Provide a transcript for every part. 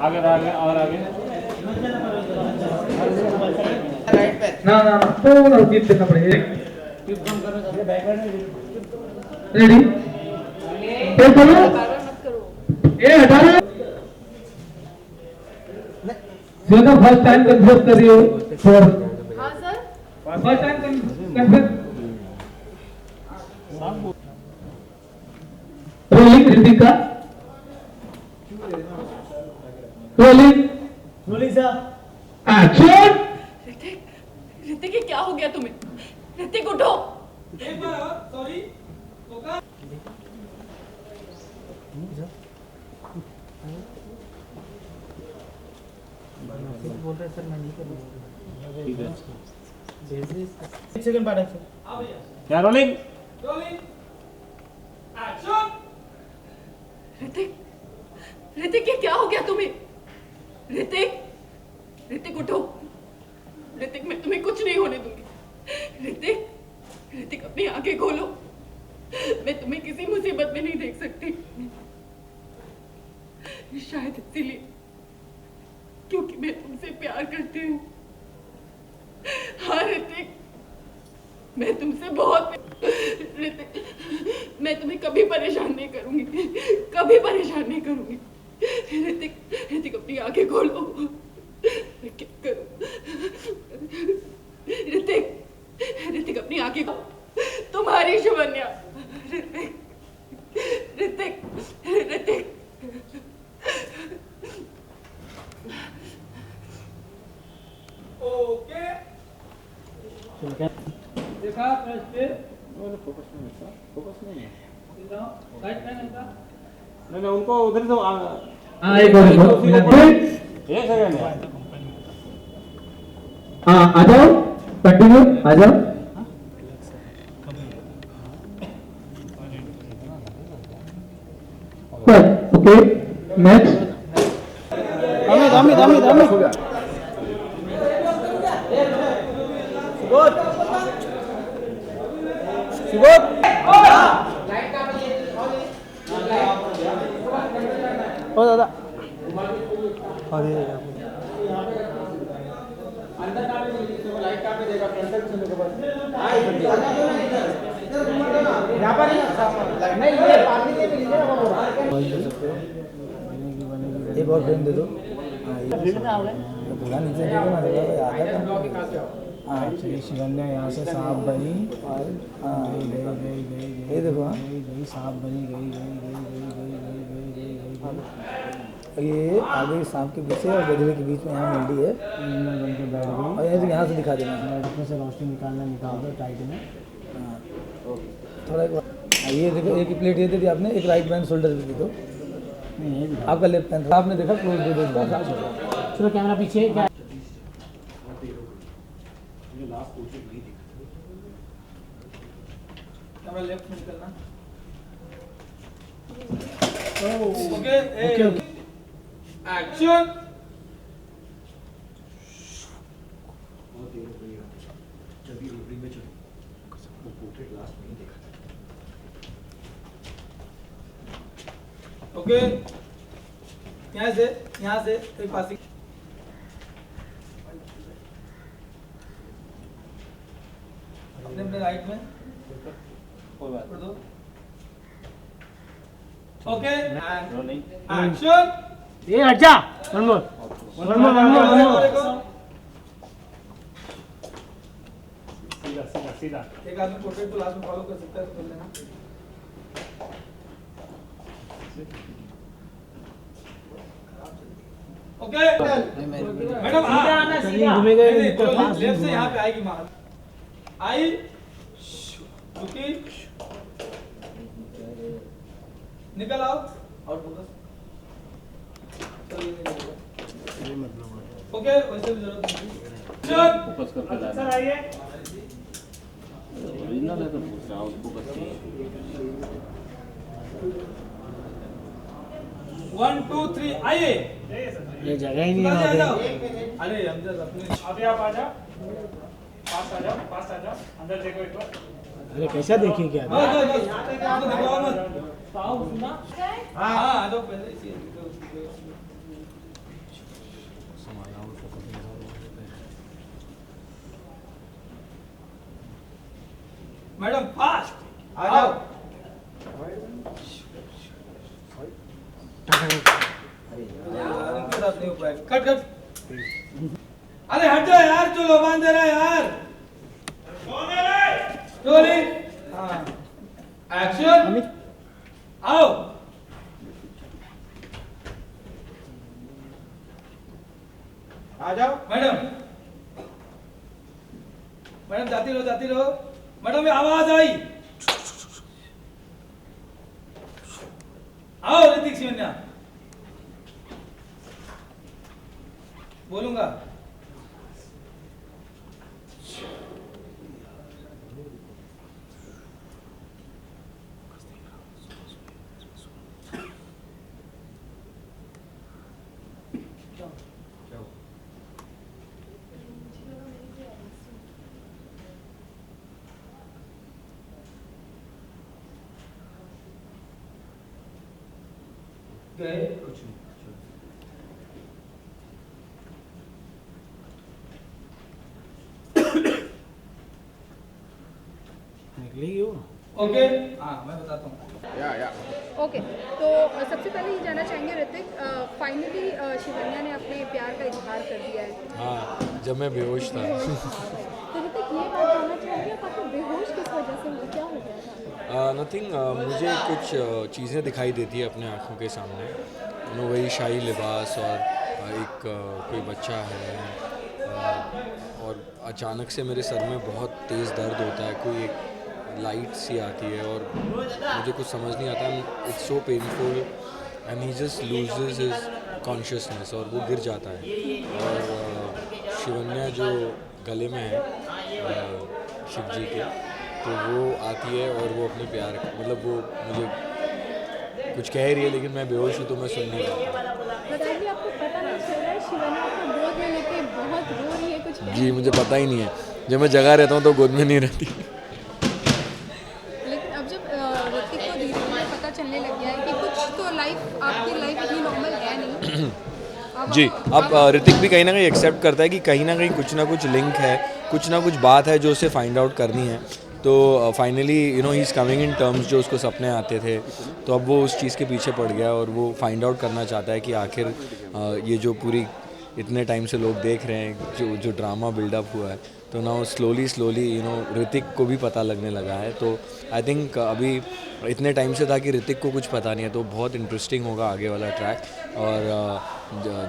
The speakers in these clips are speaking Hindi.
आगे आगे और आगे ना ना थोड़ा डीप देखना पड़ेगा। रेडी ये करो ये हटा रहे जो फर्स्ट टाइम कंफ्यूज कर रही हो फॉर हाँ sir first time confuse rolling Ritika rolling sir action. Hrithik ये क्या हो गया तुम्हें? ऋतिक उठो। सॉरी बोल रहे सर मैं नहीं करूँगा। ठीक है एक सेकंड बाद एक्शन। क्या रोलिंग एक्शन। ऋतिक ये क्या हो गया तुम्हें? ऋतिक उठो। ऋतिक मैं तुम्हें कुछ नहीं होने दूंगी। ऋतिक अपनी आंखें खोलो। मैं तुम्हें किसी मुसीबत में नहीं देख सकती, शायद इसीलिए क्योंकि मैं तुमसे प्यार करती हूँ। हाँ ऋतिक मैं तुमसे बहुत ऋतिक मैं तुम्हें कभी परेशान नहीं करूंगी, कभी परेशान नहीं करूंगी। ऋतिक अपनी आंखें खोलो। मैं क्या करूं? ऋतिक अपनी आंखें खोलो। तुम्हारी शुभन्या। ऋतिक ओके देखा प्रेस पे फोकस नहीं है राइट पैन का नहीं उनको उधर से हां एक और एक सेकंड है हां आ जाओ कंटिन्यू आ जाओ। ओके नेक्स्ट दामी सुबोध ओ दादा अरे अंदर का भी लाइट का भी देगा फ्रंट से के बाद यहां पर नहीं ये पानी के भी एक और फ्रेम दे दो थोड़ा नीचे देखो ना हाँ चलिए शिवन्या यहाँ से सांप बनी और गई ये देखो गई सांप बनी गई ये आगे सांप के पीछे और गधे के बीच में यहाँ मिल रही है और यहाँ से दिखा देना से रोशनी निकाल दो टाइट में थोड़ा ये देखो एक प्लेट ये दे दी आपने, एक राइट हैंड शोल्डर भी दे दो। आपका लेफ्ट हैंड आपने देखा क्लोज दे दो। चलो कैमरा पीछे कैमरा लेफ्ट में निकलना। Okay action. ओके यहाँ से कोई पासिंग अपने राइट में कोई बात दो। Okay action. ये हट जा वन मोर सीधा एक आदमी पोर्ट्रेट को लास्ट में फॉलो कर सकता है तो कर लेना। ओके मैडम सीधा घूमेगा लेफ्ट से यहाँ पे आएगी मार आई रुकी निकल आओ और फोकस। ओके वैसे भी जरूरत नहीं फोकस करके सर आइए ओरिजिनल है तो फोकस चाहिए। 1 2 3 आइए। ये जगह ही नहीं है। अरे हमजा अपने अभी आप आ जाओ पास आ जाओ अंदर देखो एक बार। अरे कैसा देखिए क्या बस दिखाओ मत पाओ सुना। हां आ जाओ पहले मैडम फास्ट आ जाओ। Cut cut. अरे हट जाओ यार, जो लोबान दे रहा है यार। रोलिंग। हाँ एक्शन। आओ। आ जाओ मैडम। मैडम जाती रहो। मैडम ये आवाज आई। आओ ऋतिक शिवन्या। बोलूंगा। गए कुछ नहीं। ओके हाँ मैं बताता हूँ। ओके तो सबसे पहले ये जानना चाहेंगे ऋतिक, फाइनली शिवन्या ने अपने प्यार का इजहार कर दिया है। हाँ, जब मैं बेहोश था। तो ऋतिक ये बात जानना चाहेंगे आप आपको बेहोश किस वजह से हुआ, क्या हो गया था? नथिंग, मुझे कुछ चीज़ें दिखाई देती है अपने आँखों के सामने। वही शाही लिबास और एक कोई बच्चा है और अचानक से मेरे सर में बहुत तेज़ दर्द होता है, कोई एक लाइट सी आती है और मुझे कुछ समझ नहीं आता। It's so painful and he just loses his consciousness और वो गिर जाता है। और शिवन्या जो गले में है शिव जी के, तो वो आती है और वो अपने प्यार मतलब वो मुझे कुछ कह रही है, लेकिन मैं बेहोश हूँ तो मैं सुन नहीं पाता। बताइए, आपको पता नहीं चल रहा है शिवन्या आपको गोद में लेके बहुत रो रही है कुछ? जी मुझे पता ही नहीं है, जब मैं जगह रहता हूँ तो गोद में नहीं रहती। लेकिन अब जब ऋतिक को धीरे धीरे पता चलने लग गया है कि कुछ तो आपकी लाइफ इतनी नॉर्मल है नहीं। जी, अब ऋतिक भी कहीं ना कहीं एक्सेप्ट करता है कि कहीं ना कहीं कुछ ना कुछ लिंक है, कुछ ना कुछ बात है जो उसे फाइंड आउट करनी है। तो finally he is coming in terms जो उसको सपने आते थे, तो अब वो उस चीज़ के पीछे पड़ गया और वो फाइंड आउट करना चाहता है कि आखिर ये जो पूरी इतने टाइम से लोग देख रहे हैं जो ड्रामा बिल्डअप हुआ है, तो नाउ स्लोली ऋतिक को भी पता लगने लगा है। तो आई थिंक अभी इतने टाइम से था कि ऋतिक को कुछ पता नहीं है, तो बहुत इंटरेस्टिंग होगा आगे वाला ट्रैक। और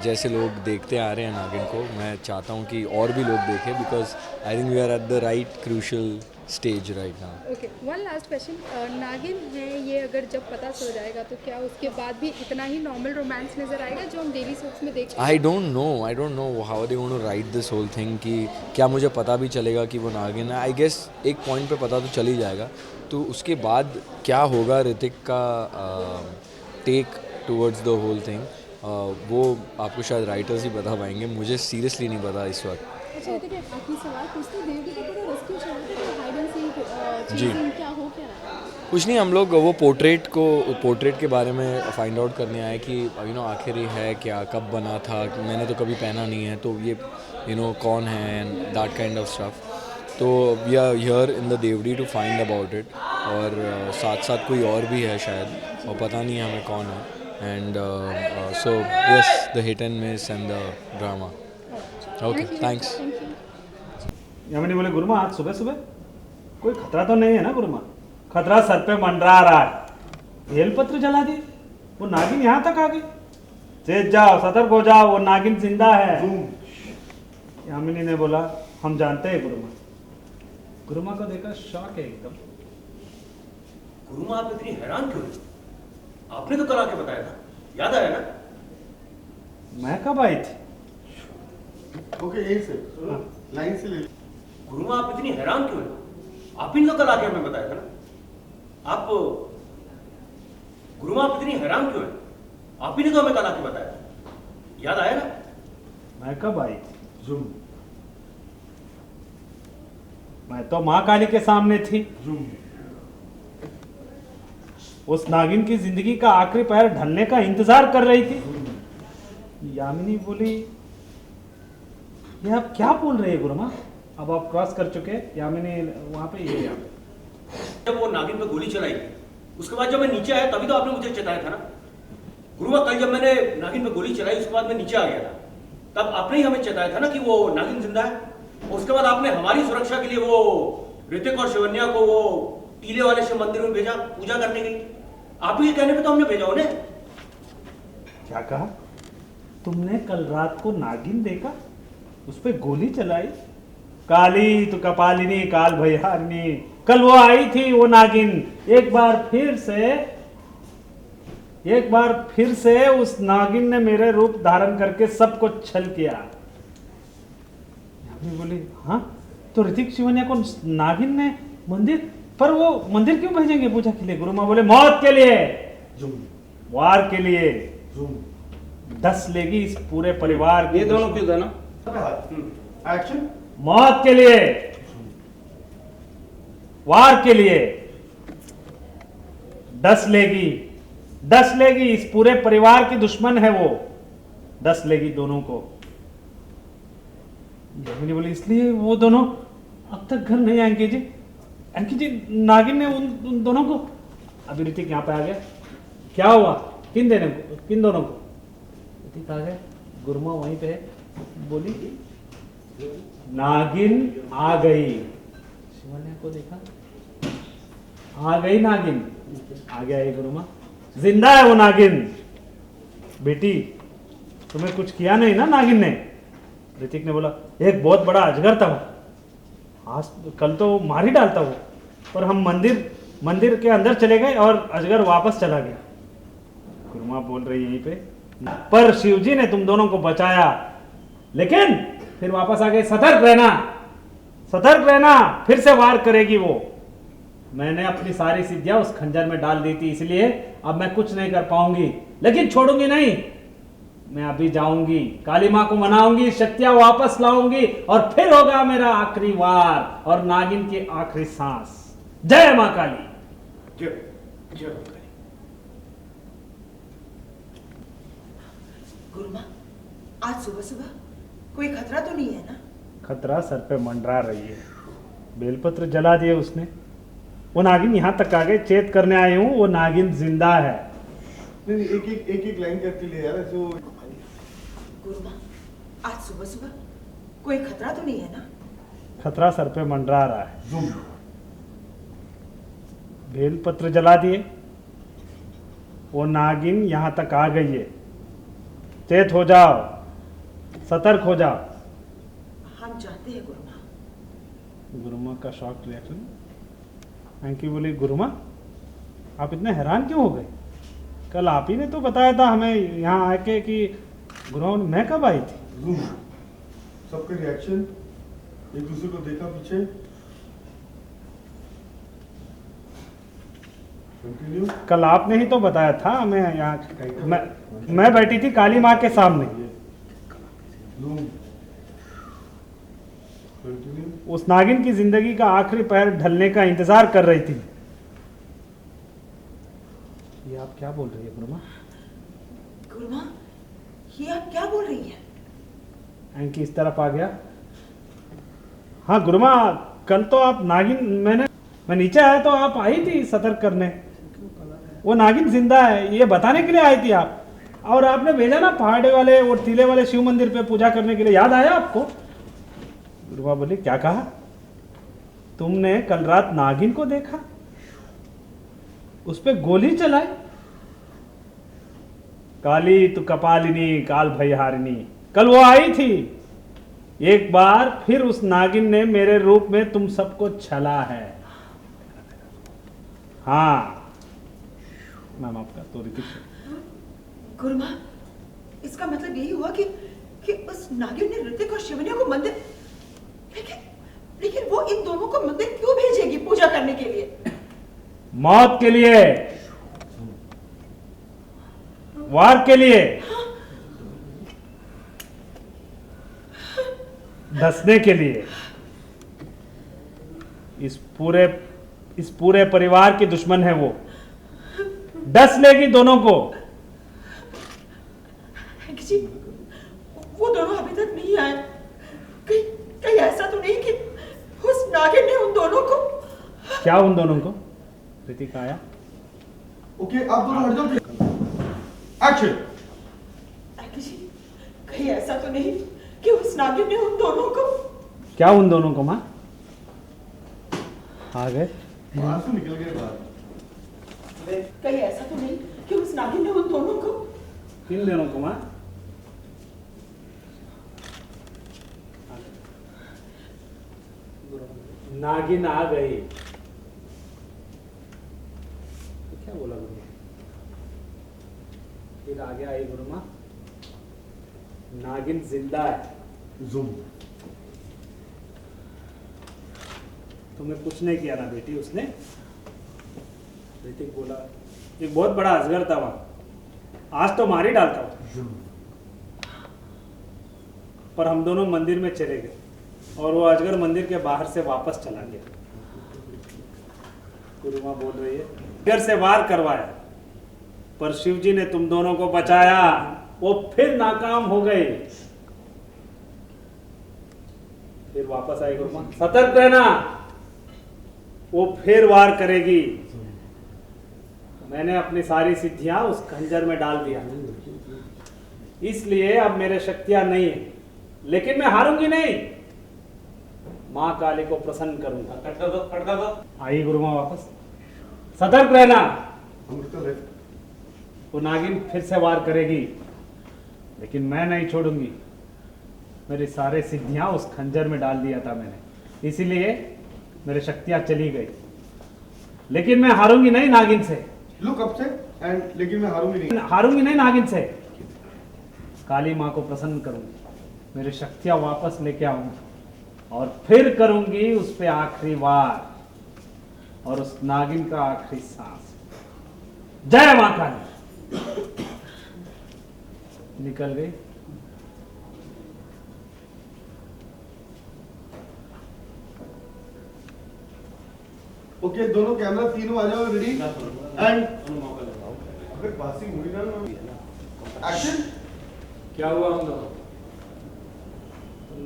जैसे लोग देखते आ रहे हैं नागिन को, मैं चाहता हूँ कि और भी लोग देखें, because I think we are at the right crucial stage right now. Okay, one last question, Naagin है ये, अगर जब पता चल जाएगा तो क्या उसके बाद भी इतना ही नॉर्मल रोमांस नजर आएगा जो हम डेली सोप्स में देखते हैं? I don't know how they want to write this whole thing, कि क्या मुझे पता भी चलेगा कि वो नागिन है। आई गेस एक पॉइंट पे पता तो चल ही जाएगा, तो उसके बाद क्या होगा ऋतिक का take towards the whole thing, वो आपको शायद राइटर्स ही बता पाएंगे, मुझे सीरियसली नहीं पता इस वक्त। अच्छा, तो आखिरी सवाल पूछते हैं, देवगी का पूरा रेस्क्यू चल रहा है, हाइड एंड सीक जी। क्या हो क्या रहा है? कुछ नहीं, हम लोग वो पोर्ट्रेट के बारे में फाइंड आउट करने आए कि आखिर ये है क्या, कब बना था, मैंने तो कभी पहना नहीं है, तो ये कौन है and that kind of stuff. तो we are here in the Devdi to find about it, और साथ साथ कोई और भी है शायद, और पता नहीं है हमें कौन है। And so yes, the hit and miss and the drama. Okay, thanks. Yamini बोले, गुरुमा आज सुबह सुबह कोई खतरा तो नहीं है ना गुरुमा? खतरा सर पे मंडरा रहा है। बेलपत्र जला दी, वो नागिन यहाँ तक आ गई। तेज जाओ, सतर्क हो जाओ, वो नागिन जिंदा है। यामिनी ने बोला, हम जानते हैं गुरुमा। गुरुमा को देखा शॉक है एकदम। गुरुमा आप इतनी हैरान क्यों हैं? आपने तो कल आके बताया था, याद आया ना? मैं कब आई थी? ओके, यही से लाइन से ले। गुरुमा आप इतनी हैरान क्यों हैं? आप ही ने तो कल आके हमें बताया था ना? आप गुरुमा आप इतनी हैरान क्यों हैं? आप ही ने तो हमें कल आके बताया था, याद आया ना? मैं कब आई थी? मैं तो माँ काली के सामने थी। उस नागिन की जिंदगी का आखिरी पैर ढलने का इंतजार कर रही थी। यामिनी बोली, ये आप क्या बोल रहे हैं गुरुमा? अब आप क्रॉस कर चुके हैं, यामिनी वहाँ पे, ये यहाँ पे। जब वो नागिन पे गोली चलाई, उसके बाद जब मैं नीचे आया तभी तो आपने मुझे चेताया था ना गुरुमा। कल जब मैंने नागिन पे गोली चलाई उसके बाद मैं नीचे आ गया था, तब आपने ही हमें चेताया था ना कि वो नागिन जिंदा है। और उसके बाद आपने हमारी सुरक्षा के लिए वो ऋतिक और शिवन्या को वो टीले वाले शिव मंदिर में भेजा पूजा करने के लिए। आप ही के कहने पे तो हमने भेजा उन्हें। क्या कहा तुमने? कल रात को नागिन देखा, उस पे गोली चलाई? काली तू कपालिनी काल भैहारिणी, कल वो आई थी वो नागिन। एक बार फिर से उस नागिन ने मेरे रूप धारण करके सबको छल किया। यामिनी बोली हाँ, तो ऋतिक शिवन्या को नागिन ने मंदिर पर, वो मंदिर क्यों भेजेंगे पूजा के लिए? गुरुमा बोले मौत के लिए, वार के लिए। 10 लेगी इस पूरे परिवार की। ये दोनों क्यों था ना? एक्शन। मौत के लिए, वार के लिए। 10 लेगी इस पूरे परिवार की दुश्मन है वो। 10 लेगी दोनों को। यामिनी बोली इसलिए वो दोनों अब तक घर नहीं आएंगे जी। अंकी जी, नागिन ने उन दोनों को। अभी ऋतिक यहाँ पे आ गया। क्या हुआ? किन दोनों को? ऋतिक आ गया, गुरुमा वहीं पे है। बोली नागिन आ गई। शिवन्या को देखा, आ गई नागिन। आ गया ये गुरुमा, जिंदा है वो नागिन। बेटी तुम्हें कुछ किया नहीं ना नागिन ने? ऋतिक ने बोला एक बहुत बड़ा अजगर था वो, आज कल तो मार ही डालता वो, पर हम मंदिर के अंदर चले गए और अजगर वापस चला गया। गुरुमा बोल रही यहीं पे, पर शिवजी ने तुम दोनों को बचाया, लेकिन फिर वापस आ गए। सतर्क रहना, फिर से वार करेगी वो। मैंने अपनी सारी सिद्धियां उस खंजर में डाल दी थी, इसलिए अब मैं कुछ नहीं कर पाऊंगी, लेकिन छोड़ूंगी नहीं। मैं अभी जाऊंगी, काली माँ को मनाऊंगी, शक्तियां वापस लाऊंगी और फिर होगा मेरा आखिरी वार और नागिन की आखिरी सांस। जय माँ काली। जय माँ काली। गुरुमा, आज सुबह सुबह कोई खतरा तो नहीं है ना? खतरा सर पे मंडरा रही है। बेलपत्र जला दिए उसने। वो नागिन यहाँ तक आ गए, चेत करने आए हूँ, वो नागिन जिंदा है। नहीं, एक लाइन करके ले यार ऐसे। गुरुमा, आज सुबह सुबह कोई खतरा तो नहीं है ना? खतरा सर पे मंडरा रहा है। बेलपत्र जला दिए, वो नागिन यहाँ तक आ गई है। चेत हो जाओ, सतर्क हो जाओ। हम जानते हैं गुरुमा। गुरुमा का शॉक रिएक्शन। अंकी बोली गुरुमा आप इतने हैरान क्यों हो गए? कल आप ही ने तो बताया था हमें यहाँ आके कि गुरुमा। मैं कब आई थी? सबके रिएक्शन, एक दूसरे को देखा पीछे। कंटिन्यू। कल आपने ही तो बताया था हमें यहाँ। मैं बैठी थी काली माँ के सामने। कंटिन्यू। उस नागिन की जिंदगी का आखिरी पैर ढलने का इंतजार कर रही थी। ये आप क्या बोल रही है गुरुमा? गुरुमा, ये आप क्या बोल रही हैं? अंकी इस तरफ आ गया। हाँ गुरुमा, कल तो आप नागिन, मैं नीचे आया तो आप आई थी सतर्क करने। वो नागिन जिंदा है ये बताने के लिए आई थी आप, और आपने भेजा ना पहाड़े वाले और टीले वाले शिव मंदिर पे पूजा करने के लिए। याद आया आपको? गुरुमा बोली क्या कहा? तुमने कल रात नागिन को देखा, उस पे गोली चलाई? काली तू कपालिनी काल भैहारिणी, कल वो आई थी। एक बार फिर उस नागिन ने मेरे रूप में तुम सबको छला है। हाँ मैम आपका तो ऋतिक। गुरुमा, इसका मतलब यही हुआ कि उस नागिन ने ऋतिक और शिवन्या को मंदिर, लेकिन वो इन दोनों को मंदिर क्यों भेजेगी पूजा करने के लिए? मौत के लिए, वार के लिए, धसने के लिए। इस पूरे परिवार की दुश्मन है वो। 10 लेगी दोनों को। जी, वो दोनों अभी तक नहीं आए। कहीं ऐसा तो नहीं कि उस नागिन ने उन दोनों को क्या उन दोनों को? ऋतिक आया। ओके आप दोनों हट जाओ। एक्शन। आगे जी, कहीं ऐसा तो नहीं कि उस नागिन ने उन दोनों को क्या उन दोनों को? माँ आ गए। बाहर से निकल गए बाहर। कहीं ऐसा तो नहीं कि उस नागिन ने उन दोनों को किन दोनों को? माँ नागिन आ गई। क्या बोला गुरु? फिर आगे आई गुरु माँ, नागिन जिंदा है। जूम। तुम्हें कुछ नहीं किया ना बेटी उसने? ऋतिक बोला एक बहुत बड़ा अजगर था वहां, आज तो मार ही डालता हूं। पर हम दोनों मंदिर में चले गए और वो अजगर मंदिर के बाहर से वापस चला गया। गुरु माँ बोल रही है घर से वार करवाया, पर शिव जी ने तुम दोनों को बचाया, वो फिर नाकाम हो गए। फिर वापस आई गुरु माँ, सतर्क रहना, वो फिर वार करेगी। मैंने अपनी सारी सिद्धियां उस खंजर में डाल दिया, इसलिए अब मेरे शक्तियां नहीं है, लेकिन मैं हारूंगी नहीं। मां काली को प्रसन्न करूंगा। कट कर दो। आई गुरु माँ वापस, सतर्क रहना, अमृता ले। वो नागिन फिर से वार करेगी, लेकिन मैं नहीं छोड़ूंगी। मेरी सारे सिद्धियां उस खंजर में डाल दिया था मैंने, इसीलिए मेरी शक्तियां चली गई, लेकिन मैं हारूंगी नहीं नागिन से। लुक अप से एंड लेकिन मैं हारूंगी नहीं। हारूंगी नहीं नागिन से। काली माँ को प्रसन्न करूंगी, मेरी शक्तियां वापस लेके आऊंगी और फिर करूंगी उस पे आखिरी वार और उस नागिन का आखिरी सांस। जय मां काली। निकल गई। ओके दोनों कैमरा तीनों आ जाओ रेडी एंड अगर पासिंग हुई ना एक्शन। क्या हुआ हम दोनों?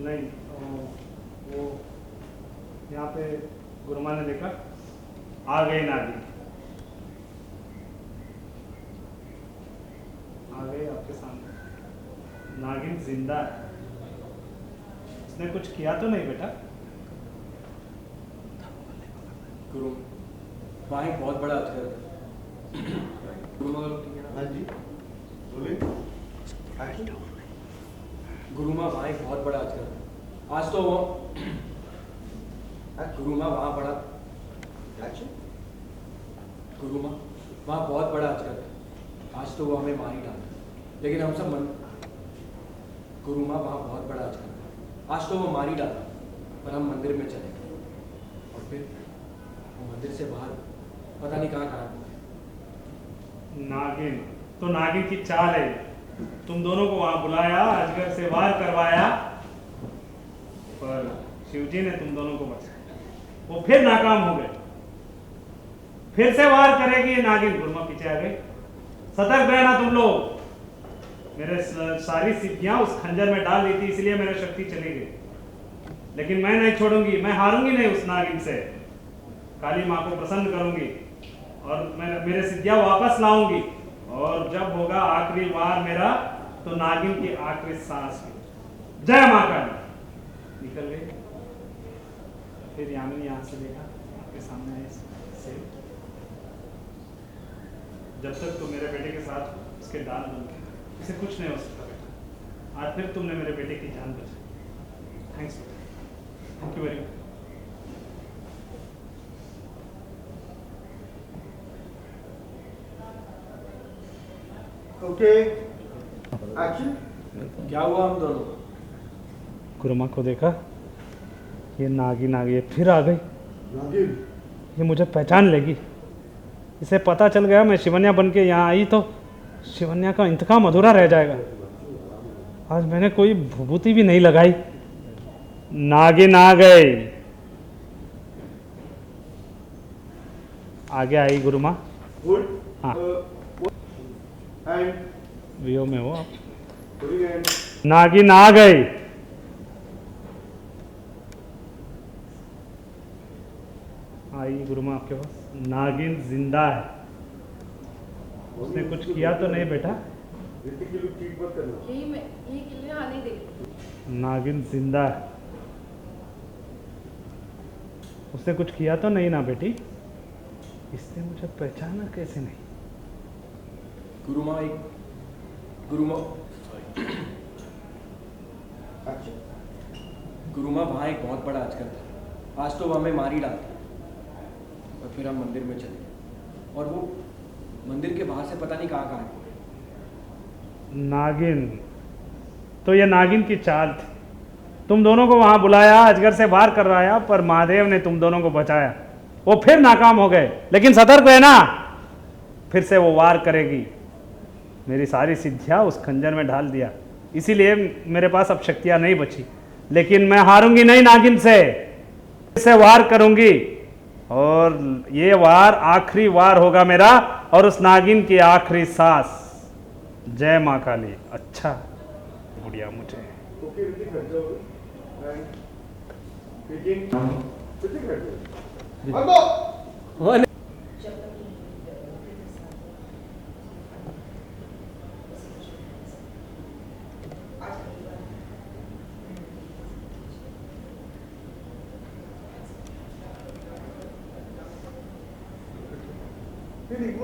नहीं वो यहाँ पे गुरुमा ने देखा, आ गए नागिन, आ गए आपके सामने। नागिन जिंदा है, उसने कुछ किया तो नहीं बेटा? गुरु वहाँ एक बहुत बड़ा अजगर था। गुरु हाँ जी बोलिए एक्शन। गुरु माँ वहाँ एक बहुत बड़ा अजगर था। आज तो वो गुरु माँ वहाँ बड़ा एक्शन। गुरु माँ वहाँ बहुत बड़ा अजगर था। आज तो वो हमें मार ही डाला, लेकिन हम सब मन गुरु माँ वहाँ बहुत बड़ा अजगर था। आज तो वो मार ही डाला, पर हम मंदिर में चले गए और फिर वो मंदिर से बाहर पता नहीं कहाँ कहाँ। नागिन तो नागिन की चाल है, तुम दोनों को वहां बुलाया, अजगर से वार करवाया, पर शिवजी ने तुम दोनों को बचाया, वो फिर नाकाम हो गए। फिर से वार करेगी ये नागिन। गुरुमा पीछे आ गए। सतर्क रहना तुम लोग, मेरे सारी सिद्धियां उस खंजर में डाल दी थी, इसलिए मेरी शक्ति चली गई, लेकिन मैं नहीं छोड़ूंगी, मैं हारूंगी नहीं उस नागिन से। काली माँ को प्रसन्न करूंगी और मेरे सिद्धियां वापस लाऊंगी, और जब होगा आखिरी बार मेरा, तो नागिन की आखिरी सांस भी। जय मां काली। निकल गई। फिर यामिनी यहाँ से देखा, आपके सामने आए से, जब तक तुम मेरे बेटे के साथ उसके दाल दोगे, इसे कुछ नहीं हो सकता बेटा। आज फिर तुमने मेरे बेटे की जान बचाई। Thanks, thank you very much. Okay action. क्या हुआ हम दोनों? गुरुमा को देखा, ये नागिन आ गई, फिर आ गई। नागिन ये मुझे पहचान लेगी, इसे पता चल गया मैं शिवन्या बन के यहाँ आई तो शिवन्या का इंतकाम अधूरा रह जाएगा। आज मैंने कोई भभूति भी नहीं लगाई। नागिन आ गई। आगे आई गुरुमा। गुड हाँ। एंड व्यू में हो आप। पुटिंग एंड नागिन आ गई। आई गुरुमा आपके पास? नागिन जिंदा है। उसने कुछ किया तो नहीं बेटा? ऋतिक के लिए चीट मत करना। यही के लिए आने दे। नागिन जिंदा है। उसने कुछ किया तो नहीं ना बेटी? इसने मुझे पहचाना कैसे नहीं? गुरुमा गुरुमा वहाँ एक बहुत बड़ा अजगर था। आज तो वो हमें मार ही डालता। और फिर हम मंदिर में चले गए और वो मंदिर के बाहर से पता नहीं कहाँ है। नागिन, तो ये नागिन की चाल थी। तुम दोनों को वहां बुलाया, अजगर से वार करवाया, पर महादेव ने तुम दोनों को बचाया। वो फिर नाकाम हो गए, लेकिन सतर्क है ना, फिर से वो वार करेगी। मेरी सारी सिद्धियां उस खंजर में ढाल दिया, इसीलिए मेरे पास अब शक्तियां नहीं बची। लेकिन मैं हारूंगी नहीं नागिन से, फिर से वार करूंगी। और ये वार आखिरी वार होगा मेरा और उस नागिन की आखिरी सांस। जय माँ काली। अच्छा बुढ़िया मुझे। ओके ऋतिक बैठ जाओ। ऋतिक बैठ जाओ। हटो।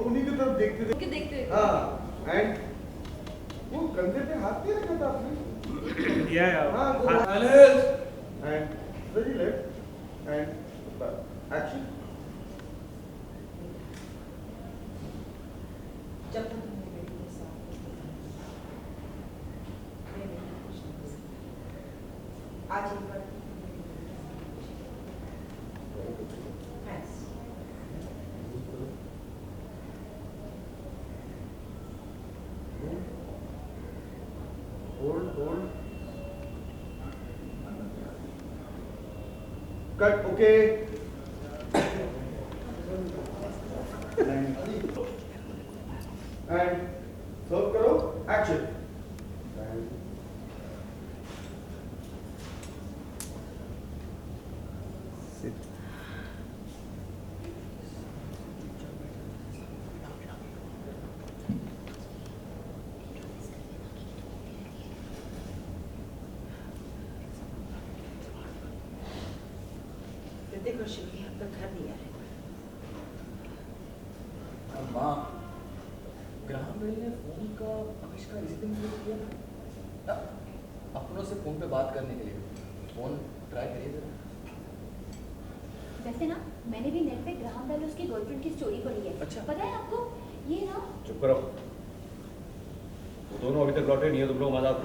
उन्हीं की तरफ देखते देखते हाँ एंड वो कंधे पे हाथ नहीं रखा था आपने and very left and action जब तक तुम मेरी बेटी के साथ मैं नहीं कुछ नहीं कर सकती। आज एक बार hold cut okay and serve करो action ऋतिक और शिवली अब तक घर नहीं आए। माँ, ग्राहम बेल ने फोन का आविष्कार इस दिन किया था। अपनों से फोन पे बात करने के लिए फोन ट्राई करिए जरा। वैसे ना मैंने भी नेट पे ग्राहम बेल उसकी गर्लफ्रेंड की स्टोरी पढ़ी है। अच्छा। पता है आपको ये ना? चुप करो। वो दोनों अभी तक लौटे नहीं है, तुम लोग मजाक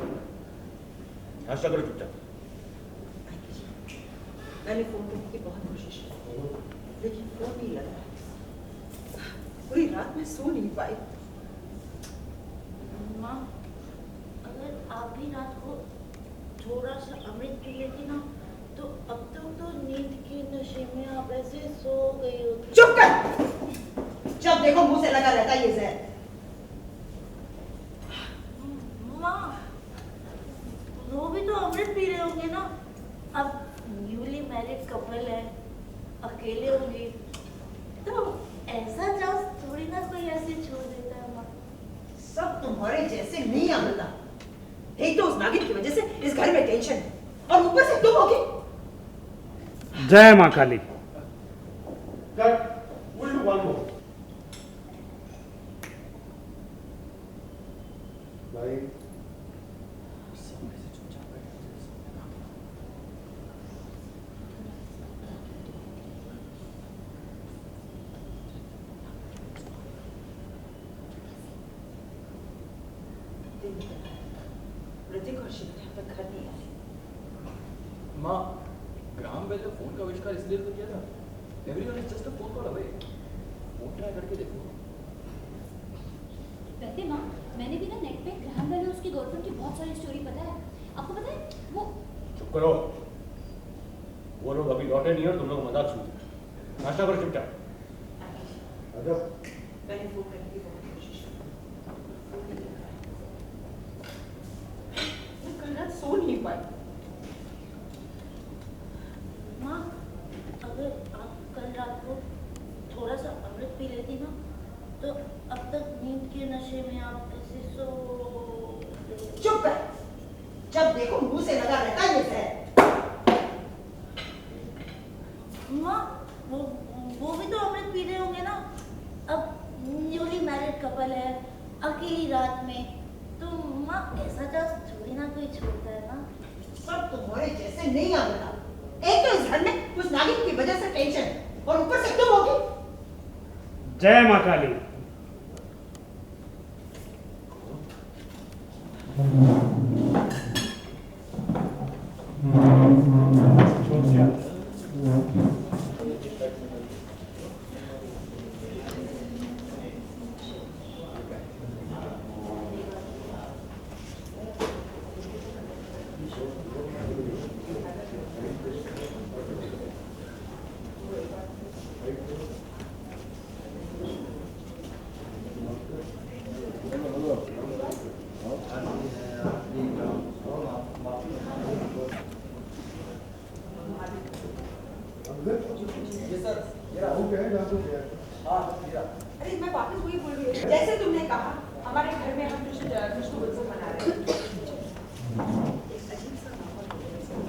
नाश्ता करो चुपचाप। मैंने फोन करने की बहुत कोशिश की लेकिन फोन नहीं लग रहा। पूरी रात में सो नहीं पाई। माँ, अगर आप भी रात को थोड़ा सा अमृत पी लेती ना तो अब तक तो नींद के नशे में आप ऐसे सो गई होती। चुप कर। जब देखो मुंह से लगा रहता है ये जहर। माँ, वो भी तो अमृत पी रहे होंगे ना। अब न्यूली मैरिड कपल है, अकेले होंगे तो ऐसा चांस थोड़ी ना कोई ऐसे छोड़ देता है। माँ, सब तुम्हारे जैसे नहीं अमृता। एक तो उस नागिन की वजह से इस घर में टेंशन है और ऊपर से तुम होगी। जय माँ काली। cut we'll do one more bye Hrithik और शिवली अब तक घर नहीं आए। माँ, ग्राहम बेल ने फोन का आविष्कार इसलिए तो किया था। Everyone is just a phone call away. Phone try करके देखो। वैसे माँ, मैंने भी ना नेट पे ग्राहम बेल और उसकी गर्लफ्रेंड की बहुत सारी स्टोरी पता है। आपको पता है वो? चुप करो। वो लोग अभी लौटे नहीं है और तुम लोग मजाक सुन रहे हो। नाश्ता करो चुपचाप। आजा मैंने फोन करने की बहुत कोशिश की। मैं कल रात सो नहीं पाई। माँ, अगर आप कल रात को नशे में आप ऐसे सो चुप कर। जब देखो मुंह से लगा रहता है ये जहर। माँ वो भी तो अमृत पी रहे होंगे ना। अब न्यूली मैरिड कपल है, अकेली रात में, तो माँ ऐसा चांस थोड़ी ना कोई छोड़ता है ना। सब तुम्हारे जैसे नहीं आ बता। एक तो इस घर में उस नागिन की वजह से टेंशन और ऊपर से तुम होगी। जय माँ काली। अरे मैं वापस वही बोल रही हूँ जैसे तुमने कहा हमारे घर में हम कृष्ण उत्सव मना रहे हैं। एक अजीब सा माहौल हो रहा है।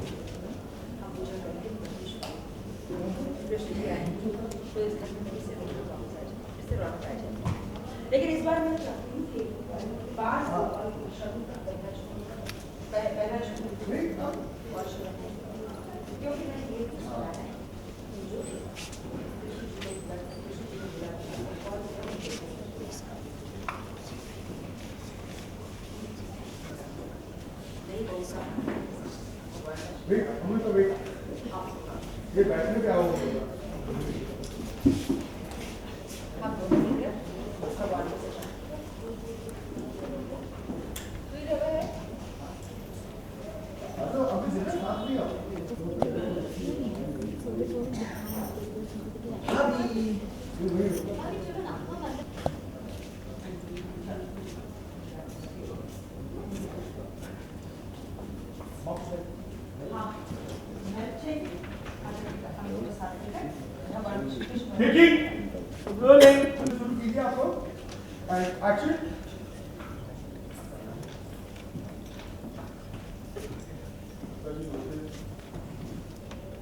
हम पूजा करेंगे कृष्ण जी आएंगे तो इस घर में फिर से रौनक आ जाएगी। लेकिन इस बार मैं चाहती हूँ कि बाहर शुरू का पहला शुरू और शुरू क्योंकि मैं ये सुना है जो हमें तो ये बैठने पे आओ। हम दोनों मिलकर भगवान से अभी जितना साथ नहीं आओ। Taking rolling. शुरू कीजिए आप लोग एंड एक्शन।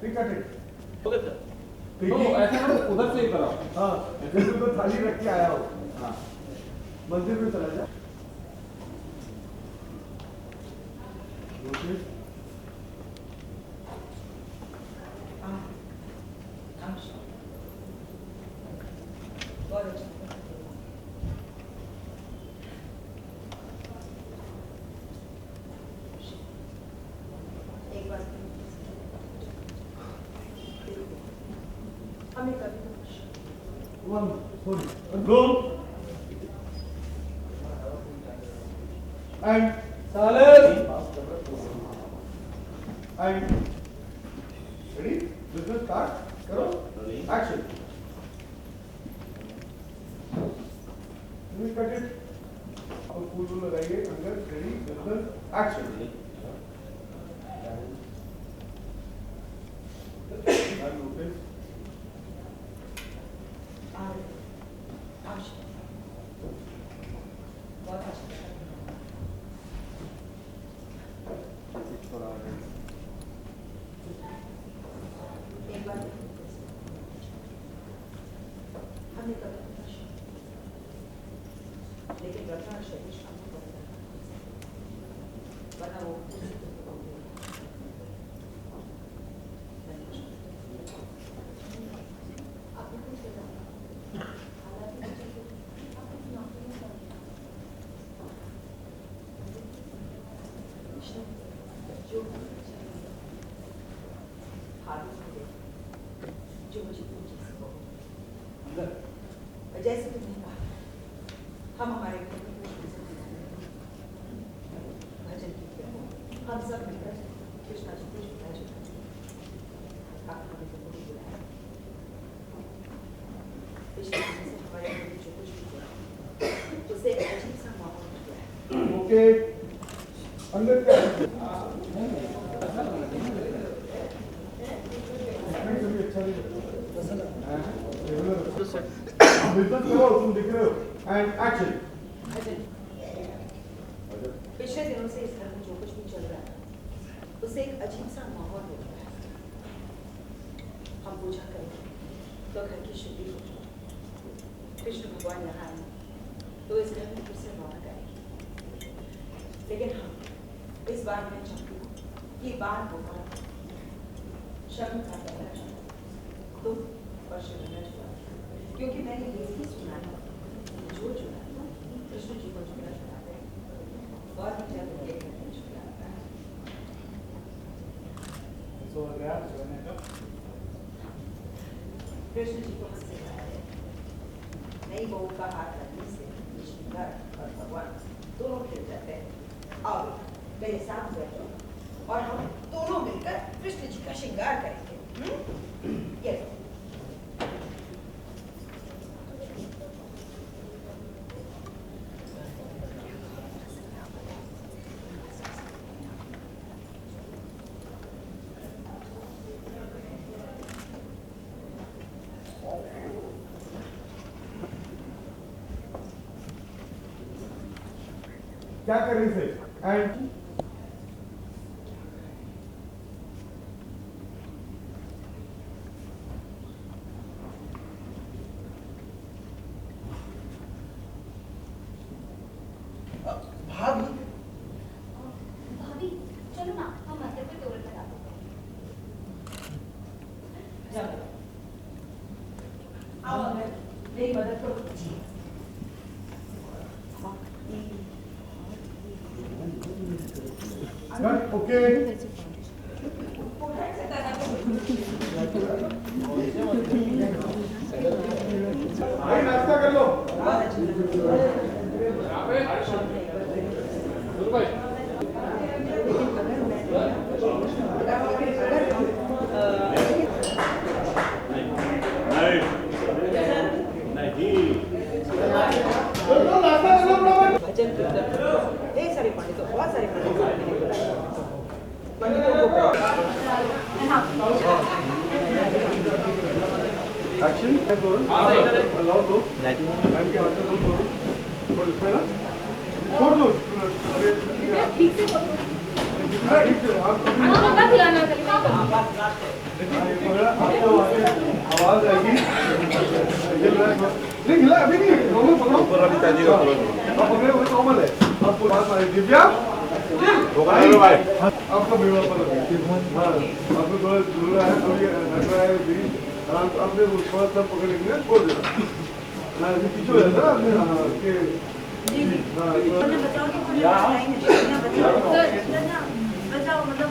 ठीक है ठीक। Okay sir. तो ऐसा मतलब उधर से ही कराओ। हाँ जैसे तो थाली रख के आया हो। हाँ मंदिर में चला जा। बहुत अच्छा। एक बात हमें कभी One, hold. Go. And Silence. and ready? Business start. करो. Action. Finish cut it. अब फूल वूल लगाइए अंदर. Ready? Business. Action. And notice. बहुत अच्छा। एक बात हमने कभी लेकिन रखना शरीर शाम को वरना वो जो मुझे जैसे तुमने कहा हम हमारे घर में भजन कीर्तन हम सब मिलकर कृष्णा जी को झूला आपने तो मुझे बुलाया पिछले दिन से हमारे घर में जो कुछ भी हुआ उससे एक अजीब सा माहौल हो गया। ओके अंदर क्या बिजनेस करो तुम दिख रहे हो एंड एक्शन पिछले दिनों से इस घर में जो कुछ भी चल रहा है उससे एक अजीब सा माहौल हो रहा है। हम पूजा करेंगे तो घर की शुद्धि होगी, कृष्ण भगवान यहाँ आए तो इस घर में फिर से रौनक आएगी। लेकिन हाँ, इस बार मैं चाहती हूँ कि बार होगा शर्म का कहना चाहूँ तुम और शिवना जुड़ा, क्योंकि मैंने ये भी सुना है जो जुड़ा है कृष्ण जी को जुड़ा जुड़ाते हैं और भी जल्द ये घर में जुड़ाता है। कृष्ण जी को हंसते हैं, नई बहू का हाथ लगने से घर और भगवान दोनों खिल जाते हैं। आओ मेरे साथ बैठो और हम दोनों मिलकर कृष्ण जी का श्रृंगार करेंगे। ये लो। क्या कर रही थे? एंड भाभी भाभी चलो ना हम मंदिर पे टोल लगा दो। आओ मेरी मदद करो। ओके भाई नाश्ता कर लो। भजन कीर्तन ढेर सारे पंडित बहुत सारे एक्शन अलाउ दो मैम के हाथ में दो और इसमें ना छोड़ दो ठीक से आवाज आएगी नहीं हिला अभी नहीं नॉर्मल पकड़ो ऊपर वाली ताजी का आप पकड़े हुए नॉर्मल है आपको बात आ रही दिव्या भाई आपका बेवा पर हाँ आपको थोड़ा दूर है थोड़ी हट रहा है बीच आपने थोड़ा सा पकड़ लेंगे छोड़ देना ना अभी पीछे हो जाता है आपने के बचाओ मतलब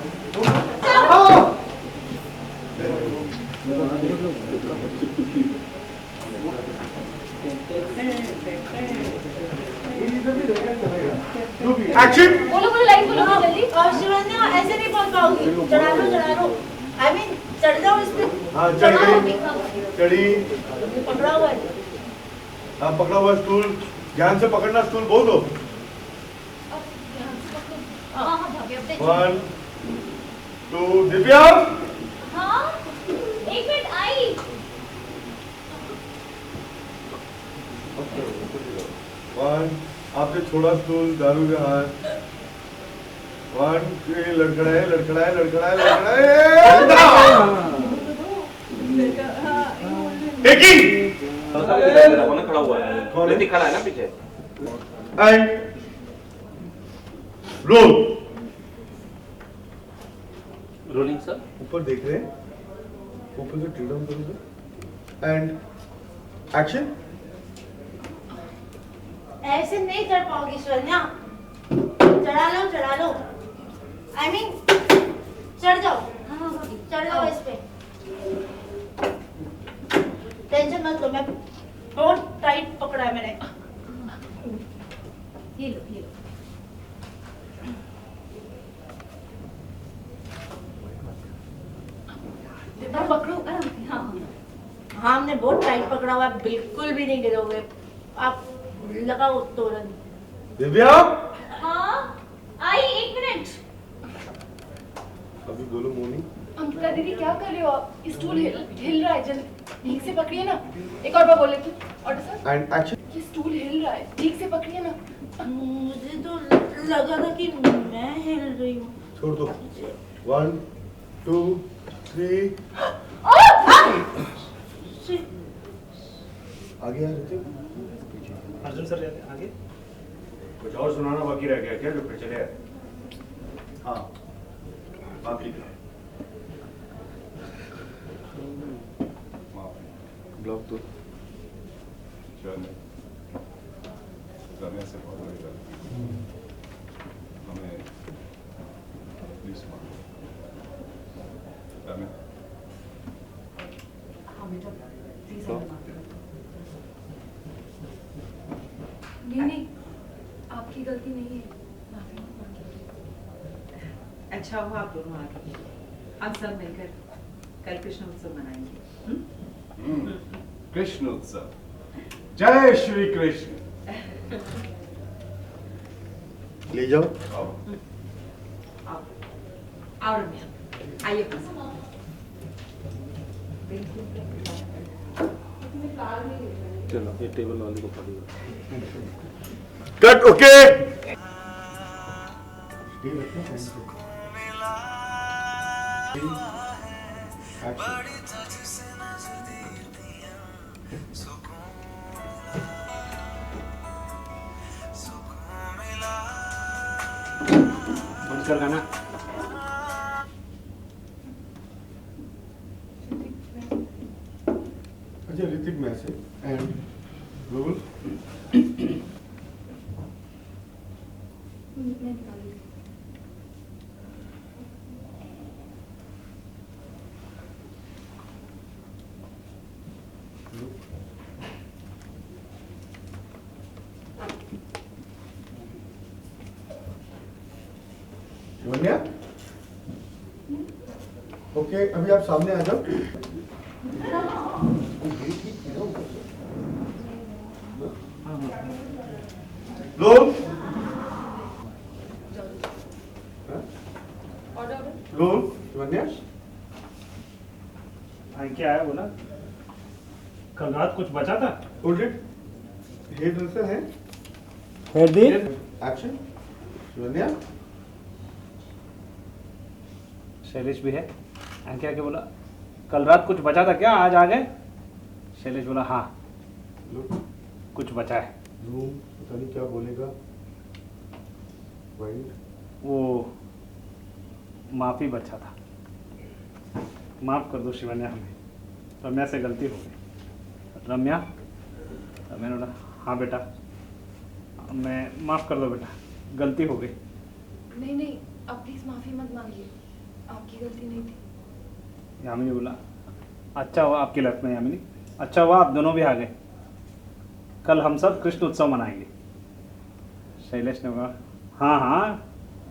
एक्शन बोलो बोलो लाइन बोलो जल्दी। शिवन्या ऐसे नहीं पहुंच पाओगी, चढ़ा लो आई मीन चढ़ जाओ इस पे। हाँ चढ़ गई चढ़ी पकड़ा हुआ है। हाँ पकड़ा हुआ स्टूल ध्यान से पकड़ना स्टूल बोल दो हाँ भाभी अब देखो। 1 2 दिव्या हाँ एक मिनट आई। वन आपने छोड़ा स्टूल दारू का हाथ 1 लड़खड़ाए टेकिंग खड़ा हुआ है ऋतिक खड़ा है ना पीछे एंड रोल रोलिंग सर ऊपर देख रहे हैं ऊपर से टिल डाउन करोगे एंड एक्शन ऐसे नहीं चढ़ पाओगी शिवन्या, चढ़ा लो आई मीन चढ़ जाओ। हाँ चढ़ जाओ इस पे, टेंशन मत लो, मैं बहुत टाइट पकड़ा है मैंने। ये लो पकड़ो। हाँ हमने बहुत टाइट पकड़ा हुआ है, बिल्कुल भी नहीं गिरोगे आप, लगाओ तोरण। दिव्या हाँ आई एक मिनट। अभी बोलो मोनी अंकिता दीदी क्या कर रहे हो आप? स्टूल हिल रहा है, जल्दी ठीक से पकड़िए ना। एक और बार बोले थे। और सर एंड एक्शन ये स्टूल हिल रहा है, ठीक से पकड़िए ना। मुझे तो लगा था कि मैं हिल रही हूँ। छोड़ दो 1 2 3 आगे यार ऋतिक अर्जुन सर आगे कुछ और सुनाना बाकी रह गया क्या जो फिर चले आए? हाँ बाकी का ब्लॉक तो करने से बहुत बड़ी गलती हमें प्लीज रमेश हाँ बेटा प्लीज नहीं आपकी गलती नहीं है, माफी मांगिए। अच्छा हुआ आप दोनों आ गए। हम सब मिलकर कल कृष्ण उत्सव मनाएंगे। कृष्ण उत्सव। जय श्री कृष्ण। ले जाओ आओ आओ रम्या आइए पास। चलो ये टेबल वाले को पकड़ो। कट ओके बंद कर गाना। अच्छा ऋतिक मैसेज एंड रूल मैं निकालूंगी। शिवन्या ओके अभी आप सामने आ जाओ। रोल रोल शिवन्या क्या है बोला? कल रात कुछ बचा था? होल्ड इट हेयर ड्रेसर है हेड दी एक्शन शिवन्या शैलेश भी है। क्या क्या बोला? कल रात कुछ बचा था क्या? आज आ गए? शैलेश बोला हाँ कुछ बचा है। रूम पता नहीं क्या बोलेगा वाइट वो माफी बचा था। माफ कर दो शिवन्या, हमें रम्या से गलती हो गई। रम्या मैंने बोला हाँ बेटा मैं माफ कर दो बेटा, गलती हो गई। नहीं अब प्लीज माफी मत मांगिए, आपकी गलती नहीं थी। यामिनी बोला अच्छा हुआ आपकी लाइफ में। यामिनी अच्छा हुआ आप दोनों भी आ गए, कल हम सब कृष्ण उत्सव मनाएंगे। शैलेश ने बोला हाँ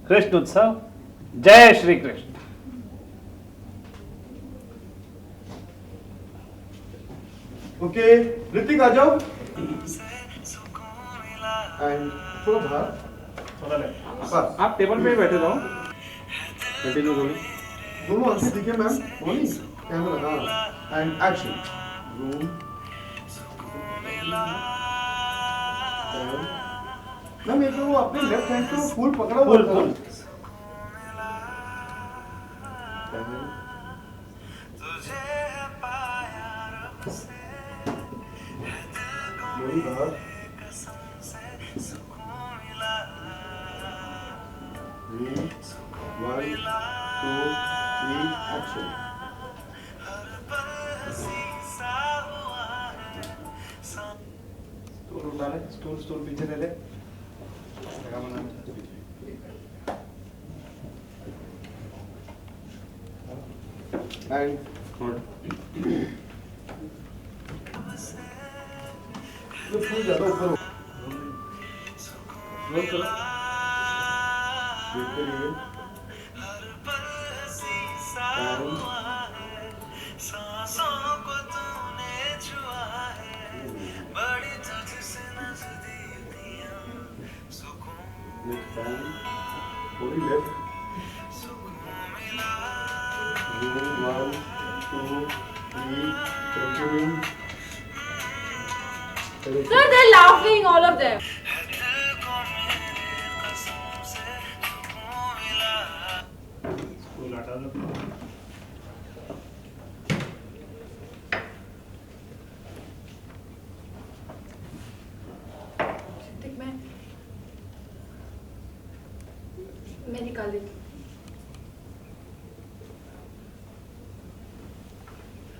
कृष्ण उत्सव, जय श्री कृष्ण। ओके ऋतिक आ जाओ एंड थोड़ा बाहर थोड़ा ले बस आप टेबल पे ही बैठे रहो। कंटिन्यू करो। दोनों आंखें दिखे मैम बोली कैमरा हाँ एंड एक्शन रूम मैम एक वो अपने लेफ्ट हैंड से वो फूल पकड़ा हुआ था। बोली बाहर Three, 1 2 3 एक्शन स्टूल उठा ले, स्टूल पीछे ले ले। एंड तो फूल ज्यादा ऊपर हो रोल करो देखते रहिए next time body left room 1 2 3 continue Sir, they're laughing, all of them. Hrithik, मैं निकाल लेती हूँ।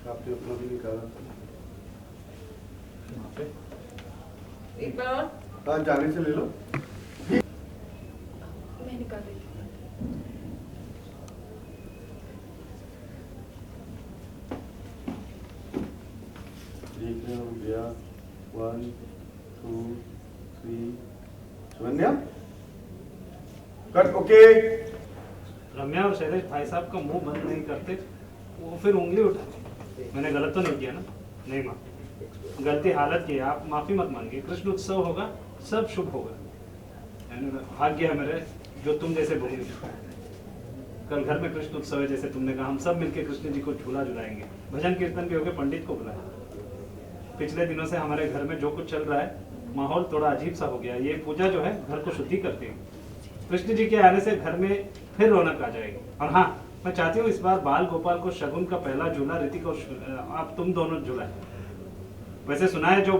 आपने अपना भी निकाला था। एक बार और हाँ, जाने से ले लो। मैं निकाल लेती हूँ। देख रहे हो भैया, 1 2 3 शिवन्या कट। ओके। रम्या और शैलेश भाई साहब का मुंह बंद नहीं करते, वो फिर उंगली उठाते। मैंने गलत तो नहीं किया ना? नहीं माँ, गलती हालत की है, आप माफी मत मांगिए। कृष्ण उत्सव होगा, सब शुभ होगा। भाग्य है मेरे जो तुम जैसे बहू मिली। कल घर में कृष्ण उत्सव है, जैसे तुमने कहा, हम सब मिलकर कृष्ण जी को झूला झुलाएंगे, भजन कीर्तन भी होगा, पंडित को बुलाया। पिछले दिनों से हमारे घर में जो कुछ चल रहा है, माहौल थोड़ा अजीब सा हो गया। ये पूजा जो है घर को शुद्धि करती है। कृष्ण जी के आने से घर में फिर रौनक आ जाएगी। और हाँ, मैं चाहती हूँ इस बार बाल गोपाल को शगुन का पहला झूला ऋतिक और आप तुम दोनों झूलाए। वैसे सुना है जो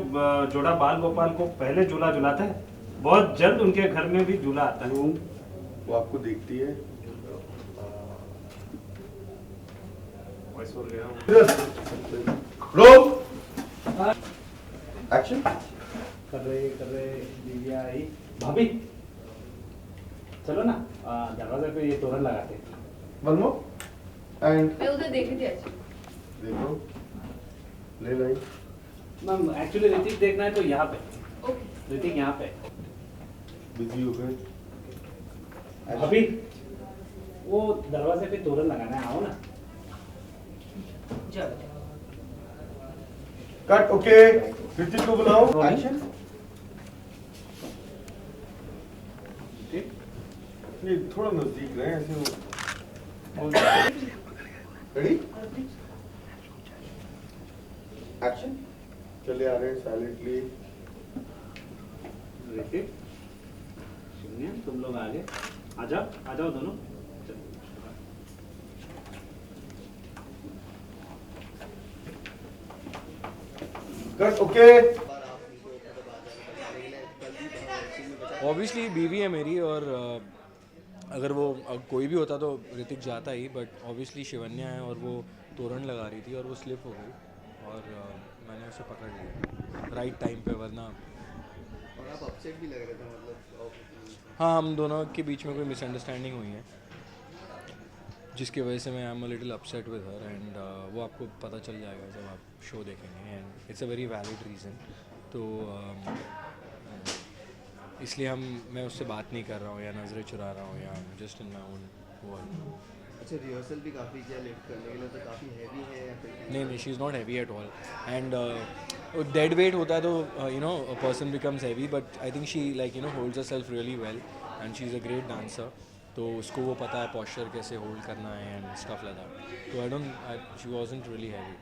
जोड़ा बाल गोपाल को पहले झूला झुलाता है, बहुत जल्द उनके घर में भी झूला आता है। वो आपको देखती है। वॉइस ओवर गया। Roll action. कर रहे दिव्या आई। भाभी चलो ना, दरवाजे पे ये तोरण लगाते हैं। वन मोर एंड मैं उधर देख रही थी आज। देखो, ले लाई। मैम एक्चुअली ऋतिक देखना है तो यहाँ पे, ओके। ऋतिक यहाँ पे। बिजी हो गए। भाभी वो दरवाजे पे तोरण लगाना है, आओ ना। जाओ। कट। ओके, ऋतिक को बुलाओ। एक्शन। नहीं, थोड़ा नजदीक रहे, ऐसे हो। Ready action. चले आ रहे हैं साइलेंटली। ऋतिक, शिवन्या, तुम लोग आगे आ जाओ दोनों। कट। ओके। ऑब्वियसली बीवी है मेरी, और अगर वो कोई भी होता तो ऋतिक जाता ही, बट ऑब्वियसली शिवन्या है और वो तोरण लगा रही थी और वो स्लिप हो गई और मैंने उसे पकड़ लिया राइट टाइम पे, वरना। और आप अपसेट भी लग रहे थे, मतलब। हाँ, हम दोनों के बीच में कोई मिसअंडरस्टैंडिंग हुई है जिसकी वजह से मैं I am a little upset with her, and वो आपको पता चल जाएगा जब आप शो देखेंगे, and it's a very valid reason. तो इसलिए मैं उससे बात नहीं कर रहा हूँ या नज़रें चुरा रहा हूँ, या just in my own world. अच्छा, रिहर्सल भी काफ़ी किया लिफ्ट करने के लिए, तो काफ़ी हैवी है या फिर? नहीं, she is not heavy at all, and dead weight होता है तो you know a person becomes heavy, but I think she like holds herself really well, and she is a great dancer. तो उसको वो पता है पॉस्चर कैसे होल्ड करना है एंड स्टफ लाइक दैट। तो I don't, she wasn't really heavy.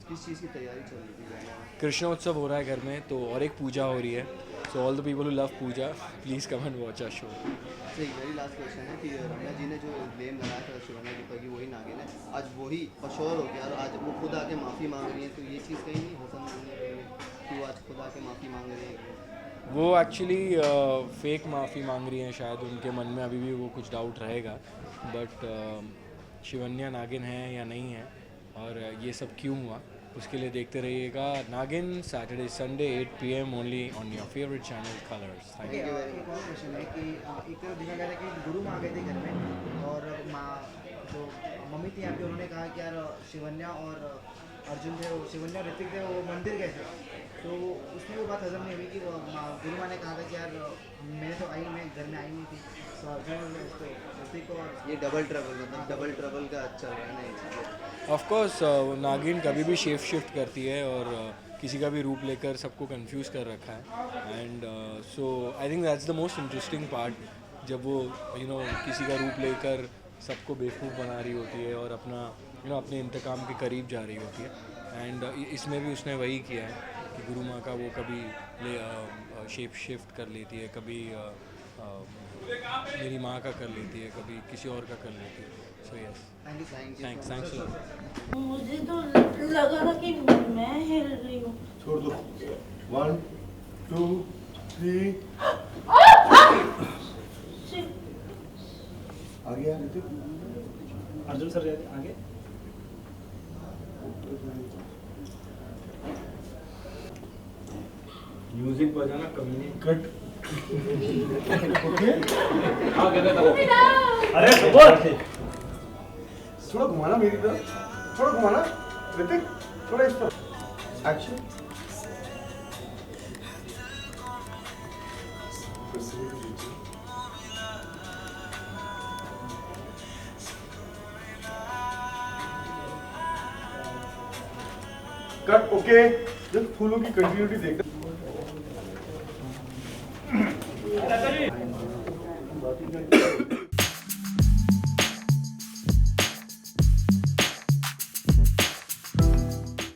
किस चीज़ की तैयारी चल रही थी? कृष्णोत्सव हो रहा है घर में, तो और एक पूजा हो रही है, so all the people who love Pooja please come and watch our show. अच्छा, एक वेरी लास्ट क्वेश्चन है कि रम्या जी ने जो ब्लेम लगाया था शिवन्या के ऊपर कि वही नागिन है, आज वही पशोर हो गया और आज वो खुद आके माफ़ी मांग रही है, तो ये चीज़ कहीं नहीं हो सकती कि वो आज खुद आके माफ़ी मांग रही है? वो एक्चुअली फेक माफ़ी मांग रही हैं, शायद उनके मन में अभी भी वो कुछ डाउट रहेगा, बट शिवन्या नागिन है या नहीं है और ये सब क्यों हुआ, उसके लिए देखते रहिएगा नागिन Saturday Sunday 8 PM only on your favourite channel Colors. Thank you. एक और क्वेश्चन है कि एक तरफ देखा गया था कि गुरु माँ गए थे घर में और माँ जो मम्मी थी यहाँ पे, उन्होंने कहा कि यार शिवन्या और अर्जुन थे, वो शिवन्या और ऋतिक थे, वो मंदिर गए थे, तो उसमें वो बात हजम नहीं हुई कि वो गुरु माँ ने कहा था कि यार मैं तो घर में आई नहीं थी, तो अर्जुन और ऋतिक को। ये डबल ट्रबल, मतलब डबल ट्रबल का चल रहा है ना ये चीज़ें। ऑफ कोर्स नागिन कभी भी शेप शिफ्ट करती है और किसी का भी रूप लेकर सबको कंफ्यूज कर रखा है, and so I think that's the most interesting part, जब वो किसी का रूप लेकर सबको बेवकूफ़ बना रही होती है और अपना अपने इंतकाम के करीब जा रही होती है, एंड इसमें भी उसने वही किया है कि गुरु माँ का वो कभी शेप शिफ्ट कर लेती है, कभी मेरी माँ का कर लेती है, कभी किसी और का कर लेती है. So yes, thanks a lot. मुझे तो लगा था कि मैं हिल रही हूँ. छोड़ दो. 1 2 3 आगे आ ऋतिक. अर्जुन सर आगे. म्यूजिक बजाना कमी नहीं. कट. अरे सुबोध, थोड़ा घुमाना मेरी तरफ. थोड़ा घुमाना ऋतिक. थोड़ा इस तरफ. एक्शन. कट. ओके. जब फूलों की कंटिन्यूटी देखना.